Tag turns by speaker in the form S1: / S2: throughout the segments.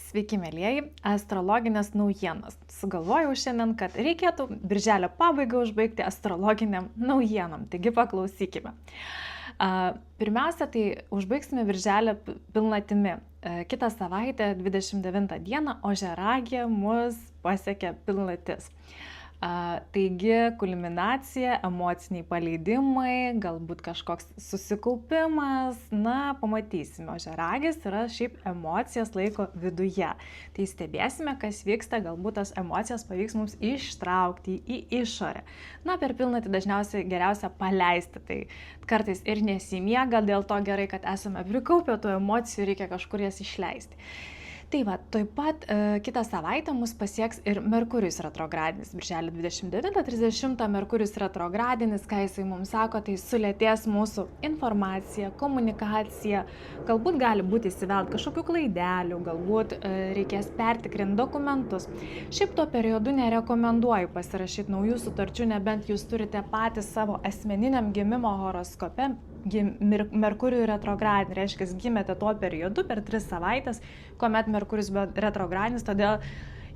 S1: Sveiki, mėlyjeji, astrologinės naujienos. Sugalvojau šiandien, kad reikėtų birželio pabaigą užbaigti astrologiniam naujienom, taigi paklausykime. Pirmiausia, tai užbaigsime birželio pilnatimi. Kitą savaitę, 29 dieną, Ožiaragė mus pasiekė pilnatis. Taigi, kulminacija, emociniai paleidimai, galbūt kažkoks susikaupimas, pamatysime. Ožiaragis yra šiaip emocijas laiko viduje. Tai stebėsime, kas vyksta, galbūt tas emocijas pavyks mums ištraukti į išorę. Per pilnatį dažniausiai geriausia paleisti, tai kartais ir nesimiega, dėl to gerai, kad esame prikaupę tų emocijų, reikia kažkur jas išleisti. Tai va, taip pat kitą savaitę mus pasieks ir Merkurijus retrogradinis. Birželio 29-30 Merkurijus retrogradinis, ką jisai mums sako, tai sulėtės mūsų informacija, komunikacija, galbūt gali būti įsivelt kažkokių klaidelių, galbūt reikės pertikrinti dokumentus. Šiaip tuo periodu nerekomenduoju pasirašyti naujų sutarčių, nebent jūs turite patys savo asmeniniam gimimo horoskope Merkurijų retrogradinį, reiškia, gimėte tuo periodu per 3 savaitės, kuomet Merkurijus retrogradinis, todėl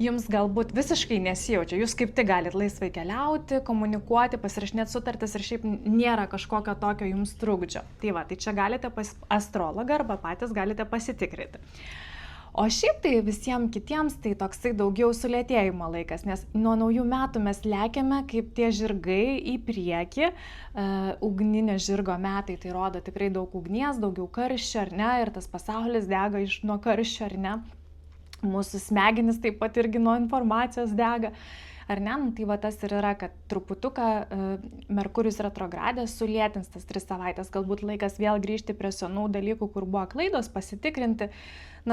S1: jums galbūt visiškai nesijaučia, jūs kaip tik galite laisvai keliauti, komunikuoti, pasirašinėti sutartis ir šiaip nėra kažkokio tokio jums trukdžio. Tai va, tai čia galite pas astrologą arba patys galite pasitikrinti. O šiaip tai visiems kitiems tai toksai daugiau sulėtėjimo laikas, nes nuo naujų metų mes lekiame kaip tie žirgai į priekį, ugninio žirgo metai tai rodo tikrai daug ugnies, daugiau karščio, ar ne, ir tas pasaulis dega nuo karščio, ar ne, mūsų smegenys taip pat irgi nuo informacijos dega. Ar ne? Tai va tas ir yra, kad truputuką Merkurijus retrogradė sulėtins tas 3 savaitės, galbūt laikas vėl grįžti prie senų dalykų, kur buvo klaidos, pasitikrinti,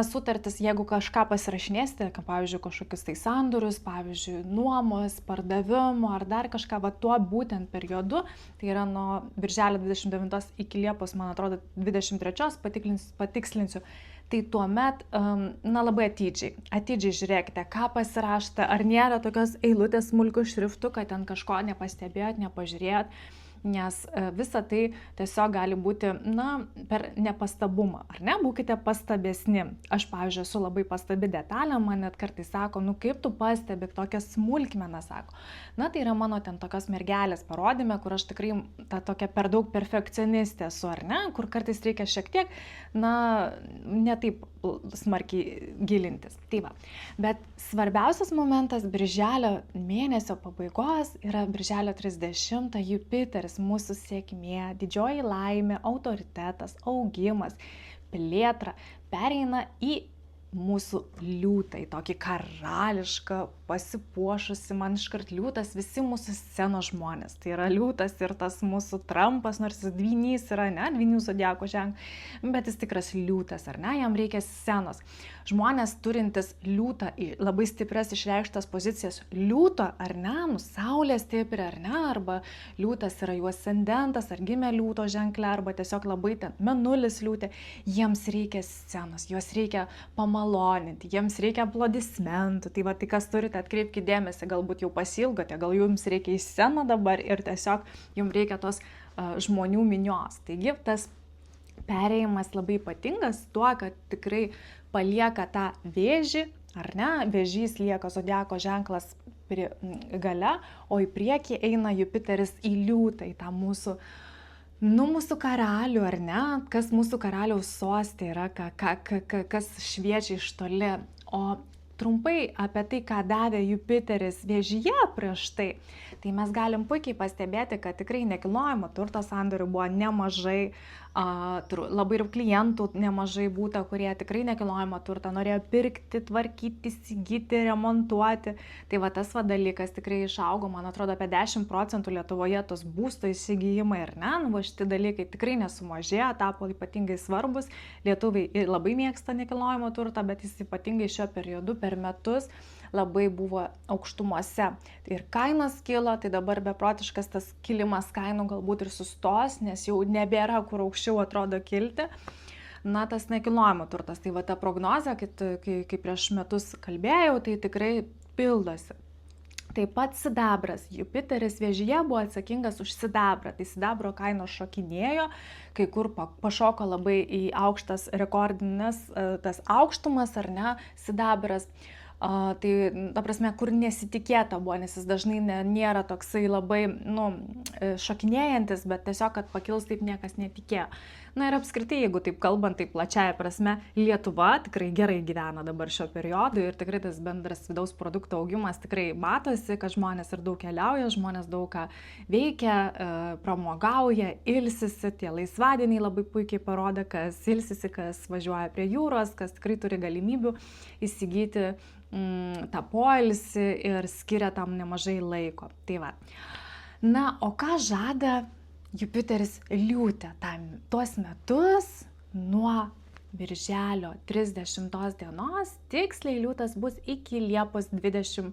S1: sutartis, jeigu kažką pasirašinėsite, pavyzdžiui, kažkokius tai sandorius, pavyzdžiui, nuomos, pardavimo ar dar kažką, va tuo būtent periodu, tai yra nuo birželio 29 iki Liepos, man atrodo, 23, patikslinsiu, tai tuomet, labai atidžiai žiūrėkite, ką pasirašote, ar nėra tokios eilutės smulkių šriftų, kad ten kažko nepastebėjot, nepažiūrėjot, nes visa tai tiesiog gali būti, per nepastabumą, ar ne, būkite pastabesni. Aš, pavyzdžiui, esu labai pastabi detalė, man net kartais sako, kaip tu pastebi, tokia smulkmena, sako. Tai yra mano ten tokios mergelės parodymė, kur aš tikrai ta tokia per daug perfekcionistė esu, ar ne, kur kartais reikia šiek tiek, ne taip smarkiai gilintis. Tai va. Bet svarbiausias momentas birželio mėnesio pabaigos yra birželio 30 Jupiteris, mūsų sėkmė, didžioji laimė, autoritetas, augimas, plėtra pereina į mūsų liūtą, į tokį karališką, pasipuošusi, man iškart liūtas, visi mūsų scenos žmonės. Tai yra liūtas ir tas mūsų Trumpas, nors jis dvynys yra, ne, dvynių zodiako ženklas, bet jis tikras liūtas, ar ne, jam reikia scenos. Žmonės turintis liūtą, labai stiprias išreikštas pozicijas liūto, ar ne, saulė stipri, ar ne, arba liūtas yra jų ascendentas, ar gimė liūto ženkle, arba tiesiog labai ten mėnulis liūtė, jiems reikia scenos, juos reikia pamaloninti, jiems reikia aplodismentų. Tai va, tai kas turite, atkreipkite dėmesį, galbūt jau pasilgote, gal jums reikia į sceną dabar ir tiesiog jums reikia tos žmonių minios. Taigi tas perėjimas labai ypatingas tuo, kad tikrai palieka tą vėžį, ar ne, vėžys lieka zodiako ženklas gale, o į priekį eina Jupiteris į liūtą, į tą mūsų karalių, ar ne, kas mūsų karaliaus sostė yra, kas šviečia iš toli. O trumpai apie tai, ką davė Jupiteris vėžyje prieš tai, tai mes galim puikiai pastebėti, kad tikrai nekilnojamo turto sandorių buvo nemažai, labai ir klientų nemažai būta, kurie tikrai nekilnojamo turtą norėjo pirkti, tvarkyti, įsigyti, remontuoti. Tai va tas dalykas tikrai išaugo, man atrodo, apie 10% Lietuvoje tos būsto įsigijimai, ar ne, šitie dalykai tikrai nesumažėjo, tapo ypatingai svarbus. Lietuviai labai mėgsta nekilnojamo turtą, bet jis ypatingai šiuo periodu per metus labai buvo aukštumose. Ir kainos kilo, tai dabar beprotiškas tas kilimas kainų galbūt ir sustos, nes jau nebėra kur aukščiau atrodo kilti. Tas nekilnojamo turtas. Tai va ta prognozė, kai prieš metus kalbėjau, tai tikrai pildosi. Taip pat sidabras. Jupiteris Vėžyje buvo atsakingas už sidabrą. Tai sidabro kainos šokinėjo, kai kur pašoko labai į aukštas rekordinės tas aukštumas, ar ne, sidabras. Tai, ta prasme, kur nesitikėta buvo, nes jis dažnai nėra toksai labai, šokinėjantis, bet tiesiog, kad pakils, taip niekas netikėjo. Na ir apskritai, jeigu taip kalbant, tai plačiaja prasme, Lietuva tikrai gerai gyvena dabar šio periodu ir tikrai tas bendras vidaus produkto augimas tikrai matosi, kad žmonės ir daug keliauja, žmonės daug ką veikia, pramogauja, ilsisi, tie laisvadieniai labai puikiai parodo, kas ilsisi, kas važiuoja prie jūros, kas tikrai turi galimybių įsigyti tą poilsį ir skiria tam nemažai laiko. Tai va. Na, o ką žada Jupiteris Liūte tuos metus nuo Birželio 30 dienos, tiksliai Liūtas bus iki Liepos 26.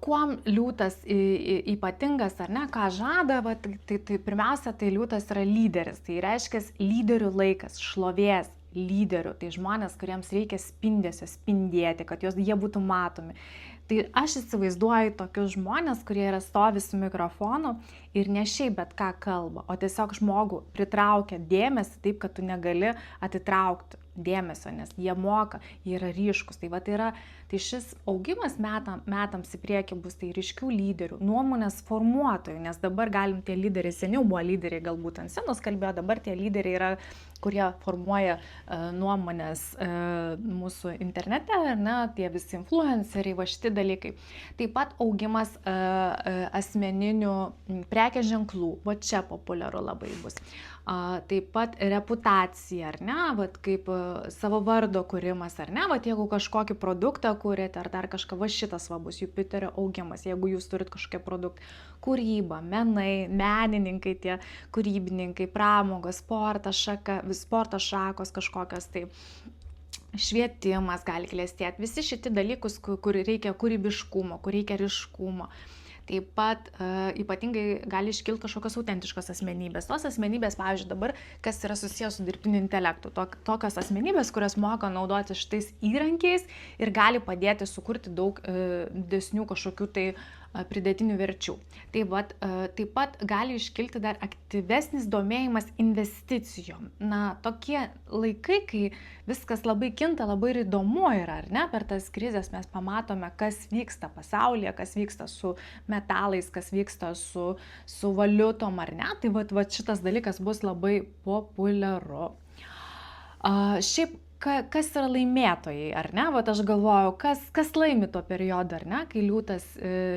S1: Kuom Liūtas ypatingas, ar ne, ką žada, tai pirmiausia, tai Liūtas yra lyderis, tai reiškia lyderių laikas, šlovės lyderių, tai žmonės, kuriems reikia spindesio, spindėti, kad jie būtų matomi. Tai aš įsivaizduoju tokius žmonės, kurie yra stovi su mikrofonu ir ne šiaip bet ką kalba, o tiesiog žmogų pritraukia dėmesį taip, kad tu negali atitraukti dėmesio, nes jie moka, jie yra ryškus. Tai šis augimas metams į priekį bus tai ryškių lyderių, nuomonės formuotojų, nes dabar galim tie lyderiai, seniau buvo lyderiai, galbūt ant scenos kalbėjo, dabar tie lyderiai yra, kurie formuoja nuomonės mūsų internete, ar ne, tie visi influenceriai, va šitie dalykai. Taip pat augimas asmeninių prekės ženklų, va čia populiaru labai bus. Taip pat reputacija, ar ne, vat kaip savo vardo kūrimas, ar ne, vat jeigu kažkokį produktą kūrėte, ar dar kažką, va šitas va bus Jupiterio augimas, jeigu jūs turit kažkokią produktą, kūrybą, menai, menininkai, tie kūrybininkai, pramogos, sporto šakos kažkokios, tai švietimas gali klestėti, visi šitie dalykus, kur reikia kūrybiškumo, kur reikia ryškumo. Taip pat ypatingai gali iškilti kažkokios autentiškos asmenybės. Tos asmenybės, pavyzdžiui, dabar, kas yra susijęs su dirbtiniu intelektu, tokios asmenybės, kurios moka naudoti šitais įrankiais ir gali padėti sukurti daug didesnių kažkokių tai pridėtinių verčių. Taip pat gali iškilti dar aktyvesnis domėjimas investicijom. Na, tokie laikai, kai viskas labai kinta, labai ir įdomu yra, ar ne? Per tas krizės mes pamatome, kas vyksta pasaulyje, kas vyksta su metalais, kas vyksta su valiutom, ar ne? Tai šitas dalykas bus labai populiaru. Šiaip, kas yra laimėtojai, ar ne? Vat aš galvoju, kas laimi tuo periodu, ar ne? Kai Liūtas,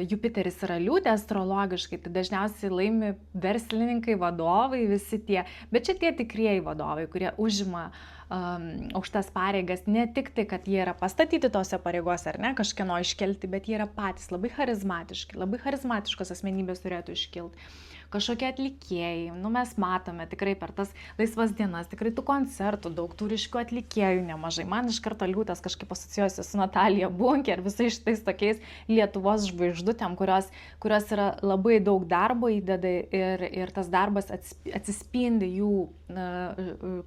S1: Jupiteris yra Liūtė astrologiškai, tai dažniausiai laimi verslininkai, vadovai, visi tie. Bet čia tie tikrieji vadovai, kurie užima aukštas pareigas, ne tik tai, kad jie yra pastatyti tose pareigose, ar ne, kažkieno iškelti, bet jie yra patys labai charizmatiški, labai charizmatiškos asmenybės turėtų iškilti. Kažkokie atlikėjai, mes matome tikrai per tas laisvas dienas, tikrai tų koncertų daug, tų ryškių atlikėjų nemažai. Man iš karto Liūtas kažkaip asocijuosi su Natalija Bunker ir visais šitais tokiais Lietuvos žvaigždutėm, kurios yra labai daug darbo įdeda ir tas darbas atsispindi jų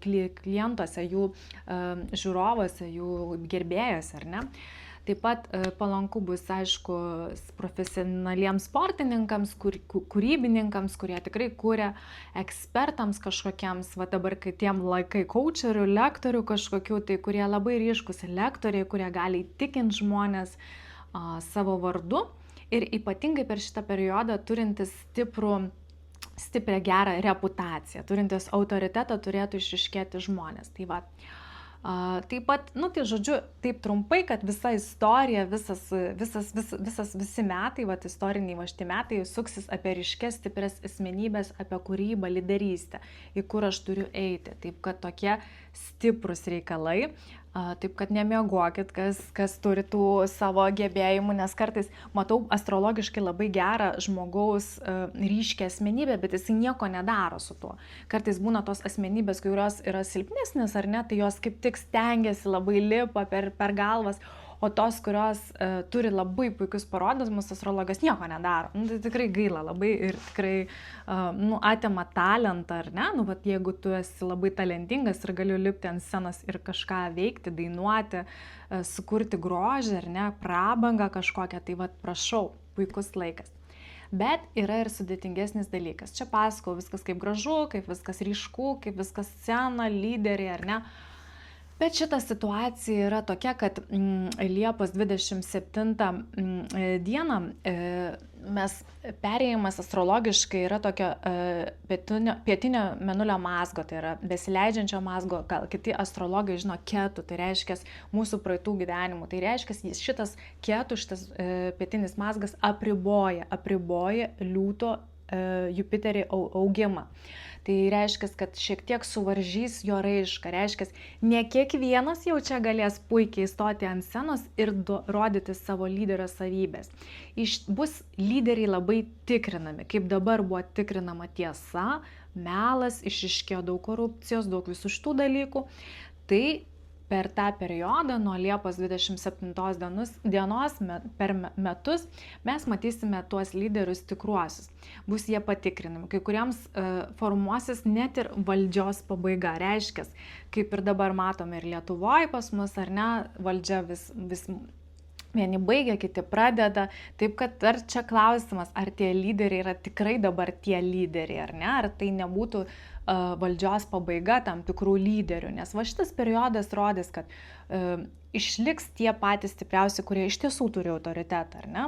S1: klientuose, jų žiūrovose, jų gerbėjose, ar ne? Taip pat palanku bus, aišku, profesionaliems sportininkams, kūrybininkams, kurie tikrai kūrė, ekspertams kažkokiems, va dabar, kai tiem laikai coacherių, lektorių kažkokių, tai kurie labai ryškus lektoriai, kurie gali įtikinti žmonės savo vardu ir ypatingai per šitą periodą turintis stiprią gerą reputaciją, turintis autoritetą turėtų išryškėti žmonės. Tai va. Taip pat, tai žodžiu, taip trumpai, kad visa istorija, visi metai, istoriniai šitie metai suksis apie ryškės, stiprias asmenybės, apie kūrybą, lyderystę, į kur aš turiu eiti. Taip, kad tokie stiprus reikalai, taip, kad nemiegokit, kas turi tų savo gebėjimų, nes kartais matau astrologiškai labai gerą žmogaus ryškę asmenybę, bet jisai nieko nedaro su tuo. Kartais būna tos asmenybės, kurios yra silpnesnės, ar ne, tai jos kaip tik stengiasi, labai lipa per galvas, o tos, kurios turi labai puikius parodymus, astrologas nieko nedaro. Nu, tai tikrai gaila labai ir tikrai atima talentą, ar ne? Nu, vat, jeigu tu esi labai talentingas ir gali lipti ant scenos ir kažką veikti, dainuoti, sukurti grožį, ar ne, prabangą kažkokią, tai vat, prašau, puikus laikas. Bet yra ir sudėtingesnis dalykas. Čia pasakau viskas kaip gražu, kaip viskas ryšku, kaip viskas scena, lyderiai, ar ne? Bet šita situacija yra tokia, kad Liepos 27 dieną mes perėjimas astrologiškai yra tokio pietinio mėnulio mazgo, tai yra besileidžiančio mazgo, gal kiti astrologai žino ketų, tai reiškia mūsų praeitų gyvenimų, tai reiškia šitas ketų, šitas pietinis mazgas apriboja liūto Jupiterį augimą. Tai reiškia, kad šiek tiek suvaržys jo raišką, reiškia, ne kiekvienas jau čia galės puikiai stoti ant scenos ir rodyti savo lyderio savybės. Bus lyderiai labai tikrinami, kaip dabar buvo tikrinama tiesa, melas, išryškėjo daug korupcijos, daug visų šitų dalykų. Tai per tą periodą nuo Liepos 27 dienos per metus mes matysime tuos lyderius tikruosius. Bus jie patikrinami. Kai kuriems formuosis net ir valdžios pabaiga. Reiškia, kaip ir dabar matome ir Lietuvoje pas mus, ar ne, valdžia vis vieni baigia, kiti pradeda. Taip kad ar čia klausimas, ar tie lyderiai yra tikrai dabar tie lyderiai, ar ne, ar tai nebūtų valdžios pabaiga tam tikrų lyderių, nes va šitas periodas rodys, kad išliks tie patys stipriausi, kurie iš tiesų turi autoritetą, ar ne?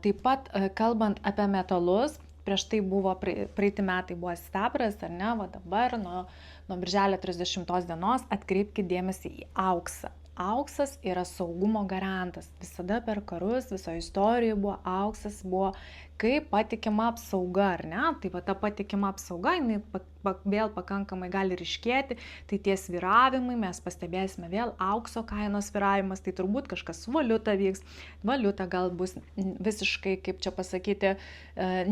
S1: Taip pat kalbant apie metalus, prieš tai buvo, praeiti metai buvo sidabras, ar ne, va dabar nuo birželio 30 dienos atkreipkite dėmesį į auksą. Auksas yra saugumo garantas. Visada per karus, visoje istorijoje buvo auksas, buvo kaip patikima apsauga, ar ne? Tai va ta patikima apsauga, jinai vėl pakankamai gali ryškėti, tai tie svyravimai, mes pastebėsime vėl aukso kainos svyravimas, tai turbūt kažkas su valiuta vyks, valiuta gal bus visiškai, kaip čia pasakyti,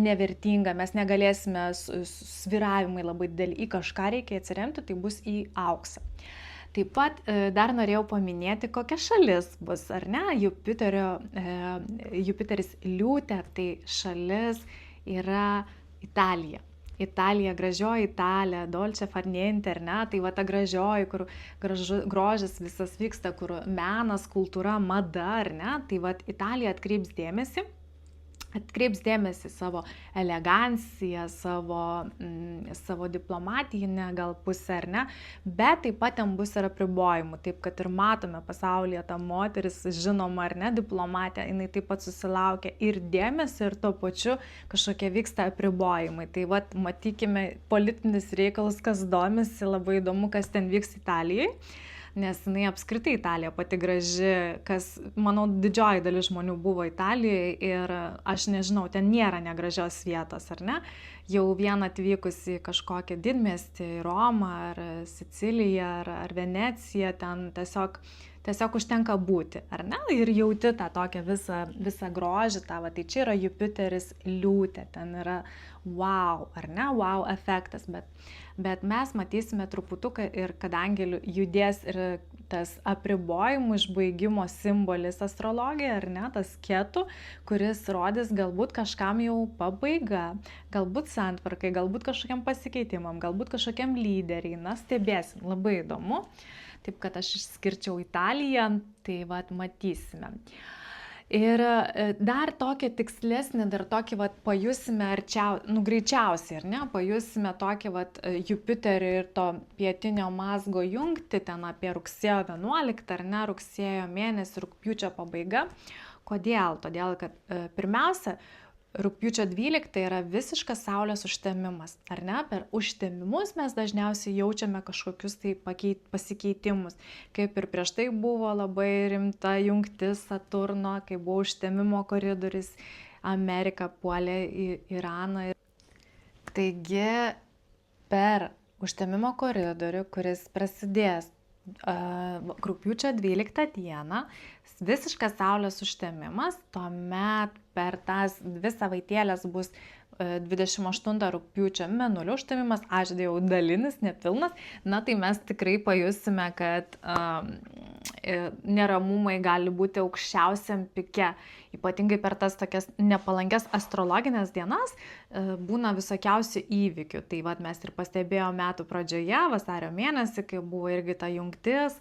S1: nevertinga, mes negalėsime svyravimai labai dideli, į kažką reikia atsiremti, tai bus į auksą. Taip pat dar norėjau paminėti, kokia šalis bus, ar ne, Jupiteris liūtė, tai šalis yra Italija. Italija, gražioji Italija, dolce far niente, ar ne, tai va ta gražioji, kur grožis visas vyksta, kur menas, kultūra, mada, ar ne, tai va Italija atkreips dėmesį savo eleganciją, savo diplomatinę gal pusę, ar ne, bet taip pat ten bus ir apribojimų, taip kad ir matome pasaulyje ta moteris, žinoma, ar ne, diplomatė, jinai taip pat susilaukia ir dėmesio, ir tuo pačiu kažkokie vyksta apribojimai. Tai vat matykime politinis reikalas, kas domisi, labai įdomu, kas ten vyks Italijai. Nes jinai apskritai Italija pati graži, kas, manau, didžioji dalis žmonių buvo Italijoje ir aš nežinau, ten nėra negražios vietos, ar ne? Jau vien atvykus į kažkokią didmiestį, į Romą, ar Siciliją, ar Veneciją, ten tiesiog užtenka būti, ar ne? Ir jauti tą tokią visą grožį, tai čia yra Jupiteris liūtė, ten yra wow, ar ne? Wow efektas, bet mes matysime truputuką ir kadangi judės ir tas apribojimų išbaigimo simbolis astrologija, ar ne, tas ketų, kuris rodys galbūt kažkam jau pabaiga, galbūt santvarkai, galbūt kažkokiam pasikeitimam, galbūt kažkokiam lyderiai, na stebėsim, labai įdomu. Taip kad aš išskirčiau Italiją, tai vat matysime. Ir dar tokį tikslesnį, dar tokį pajusime greičiausiai, ar ne, pajusime tokį Jupiterį ir to pietinio mazgo jungti ten apie rugsėjo 11, ar ne, rugsėjo mėnesį, rugpjūčio pabaiga. Kodėl? Todėl, kad pirmiausia, rugpjūčio 12 yra visiškas saulės užtemimas, ar ne? Per užtemimus mes dažniausiai jaučiame kažkokius tai pasikeitimus, kaip ir prieš tai buvo labai rimta jungtis Saturno, kai buvo užtemimo koridorius, Amerika puolė į Iraną. Taigi per užtemimo koridorių, kuris prasidės rugpjūčio 12 dieną, visiškas saulės užtemimas, tuomet per tas 2 savaitėlės bus 28 rugpjūčio mėnulio užtemimas, aš jau dalinis, nepilnas, na tai mes tikrai pajusime, kad neramumai gali būti aukščiausiam pike. Ypatingai per tas tokias nepalankes astrologinės dienas būna visokiausių įvykių. Tai vat mes ir pastebėjome metų pradžioje, vasario mėnesį, kai buvo irgi ta jungtis,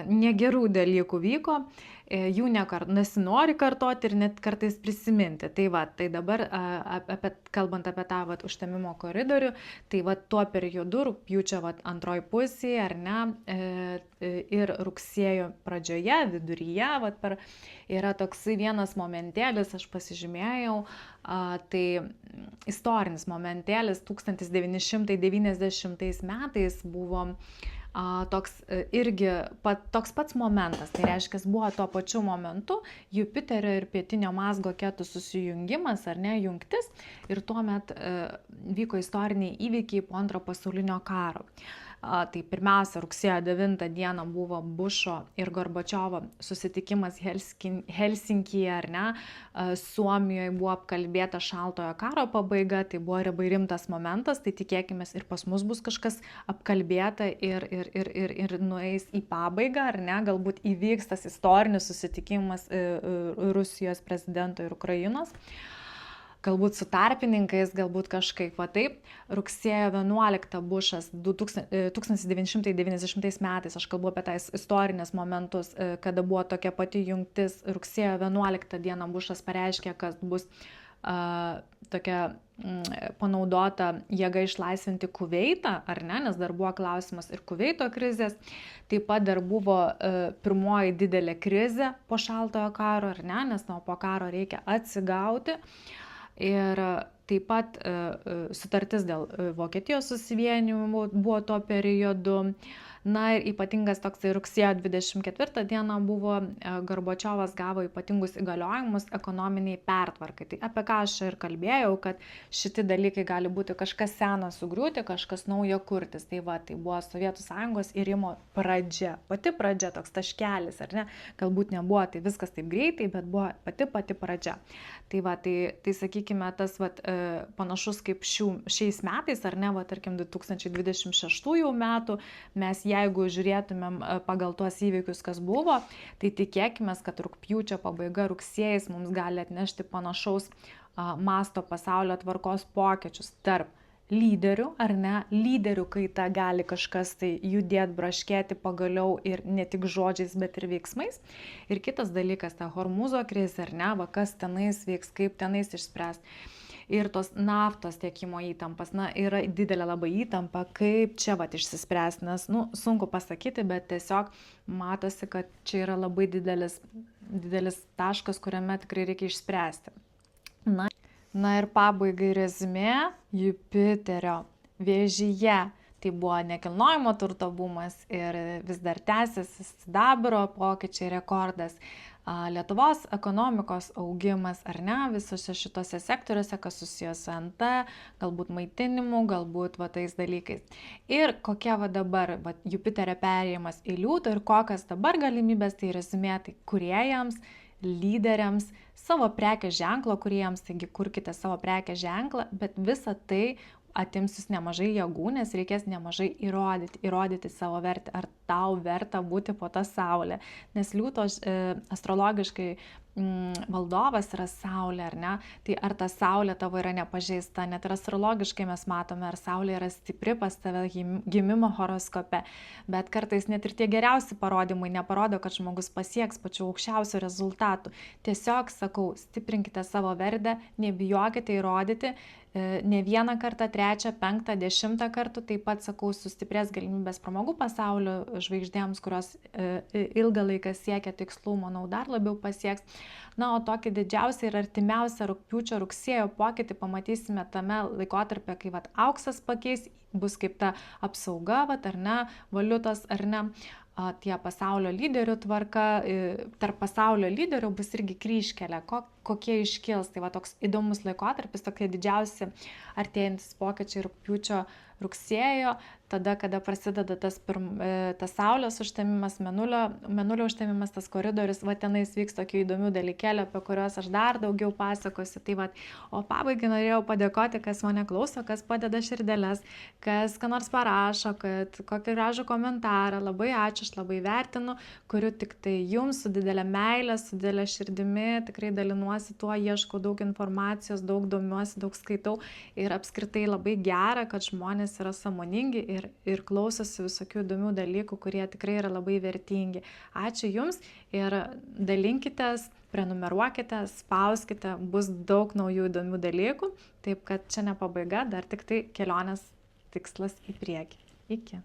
S1: negerų dalykų vyko, jų nesinori kartoti ir net kartais prisiminti. Tai va, tai dabar kalbant apie tą užtemimo koridorių, tai va tuo periodu, rugpjūčio antroji pusė, ar ne, ir rugsėjo pradžioje, viduryje, yra toksai vienas momentėlis, aš pasižymėjau, tai istorinis momentėlis 1990 metais buvo toks irgi toks pats momentas. Tai reiškia, buvo tuo pačiu momentu Jupiterio ir pietinio mazgo ketų susijungimas, ar ne, jungtis, ir tuomet vyko istoriniai įvykiai po Antro pasaulinio karo. Tai pirmiausia, rugsėjo 9 dieną buvo Bušo ir Gorbačiovo susitikimas Helsinkyje, ar ne, Suomijoje buvo apkalbėta šaltojo karo pabaiga, tai buvo labai rimtas momentas, tai tikėkime ir pas mus bus kažkas apkalbėta ir nueis į pabaigą, ar ne, galbūt įvyks tas istorinis susitikimas Rusijos prezidento ir Ukrainos. Galbūt su tarpininkais, galbūt kažkaip taip. Rugsėjo 11 Bušas 1990 metais, aš kalbu apie tais istorinės momentus, kada buvo tokia pati jungtis, rugsėjo 11 dieną Bušas pareiškė, kad bus tokia panaudota jėga išlaisvinti Kuveitą, ar ne, nes dar buvo klausimas ir Kuveito krizės, taip pat dar buvo pirmoji didelė krizė po šaltojo karo, ar ne, nes po karo reikia atsigauti. Ir taip pat sutartis dėl Vokietijos susivienijimo buvo tuo periodu. Na ir ypatingas toksai rugsėjo 24 dieną buvo, Gorbačiovas gavo ypatingus įgaliojimus ekonominiai pertvarkai. Tai apie ką aš ir kalbėjau, kad šiti dalykai gali būti kažkas seno sugriūti, kažkas naujo kurtis. Tai va, tai buvo Sovietų Sąjungos irimo pradžia, pati pradžia, toks taškelis, ar ne? Galbūt nebuvo tai viskas taip greitai, bet buvo pati pradžia. Tai va, tai sakykime, tas panašus kaip šiais metais, ar ne, tarkim 2026 metų, mes jeigu žiūrėtumėm pagal tuos įvykius, kas buvo, tai tikėkime, kad rugpjūčio pabaiga, rugsėjais mums gali atnešti panašaus masto pasaulio tvarkos pokyčius tarp lyderių, ar ne, lyderių kaita gali kažkas tai judėti, braškėti pagaliau ir ne tik žodžiais, bet ir veiksmais. Ir kitas dalykas, ta Hormūzo krizė, ar ne, kas tenais veiks, kaip tenais išspręs. Ir tos naftos tiekimo įtampas, yra didelė labai įtampa, kaip čia išsispręs, nes, sunku pasakyti, bet tiesiog matosi, kad čia yra labai didelis taškas, kuriame tikrai reikia išspręsti. Na ir pabaigai rezumė, Jupiterio Vėžyje, tai buvo nekilnojamo turto bumas ir vis dar tęsiasi sidabro pokyčiai, rekordas. Lietuvos ekonomikos augimas, ar ne, visose šitose sektoriuose, kas susijęs su NT, galbūt maitinimu, galbūt tais dalykais. Ir kokia dabar Jupiterio perėjimas į liūtą ir kokias dabar galimybės, tai rezumėtai kūrėjams, lyderiams, savo prekės ženklo kūrėjams, taigi kurkite savo prekės ženklą, bet visa tai atims jūs nemažai jėgų, nes reikės nemažai įrodyti savo vertę, ar tau verta būti po tą saulę. Nes liūto astrologiškai valdovas yra saulė, ar ne? Tai ar ta saulė tavo yra nepažeista, net ir astrologiškai mes matome, ar saulė yra stipri pas tave gimimo horoskope. Bet kartais net ir tie geriausi parodymai neparodo, kad žmogus pasieks pačių aukščiausių rezultatų. Tiesiog sakau, stiprinkite savo vertę, nebijokite įrodyti, ne vieną kartą, 3, 5, 10 kartų, taip pat sakau, sustiprės galimybės pramogų pasaulio žvaigždėms, kurios ilgą laiką siekia tikslų, manau, dar labiau pasieks. Na, o tokį didžiausią ir artimiausią rugpjūčio rugsėjo pokytį pamatysime tame laikotarpė, kai auksas pakeis, bus kaip ta apsauga, ar ne, valiutos, ar ne, tie pasaulio lyderių tvarka, tarp pasaulio lyderių bus irgi kryžkelė, kokie iškils. Tai toks įdomus laikotarpis, tokie didžiausi artėjantis pokyčiai rugpjūčio rugsėjo, tada, kada prasideda tas saulės užtemimas, mėnulio užtemimas, tas koridorius, va tenais vyks tokių įdomių dalykėlių, apie kuriuos aš dar daugiau pasakosiu. Tai va, o pabaigai norėjau padėkoti, kas mane klauso, kas padeda širdeles, kas ką nors parašo, kad kokį gražų komentarą. Labai ačiū, aš labai vertinu, kuriu tik tai jums su didelė meilė, su didelė širdimi, tikrai dalinuosi tuo, ieškau daug informacijos, daug domiuosi, daug skaitau ir apskritai labai gera, kad žmonės yra sąmoningi ir klausosi visokių įdomių dalykų, kurie tikrai yra labai vertingi. Ačiū Jums ir dalinkitės, prenumeruokite, spauskite, bus daug naujų įdomių dalykų, taip kad čia ne pabaiga, dar tik tai kelionės tikslas į priekį. Iki.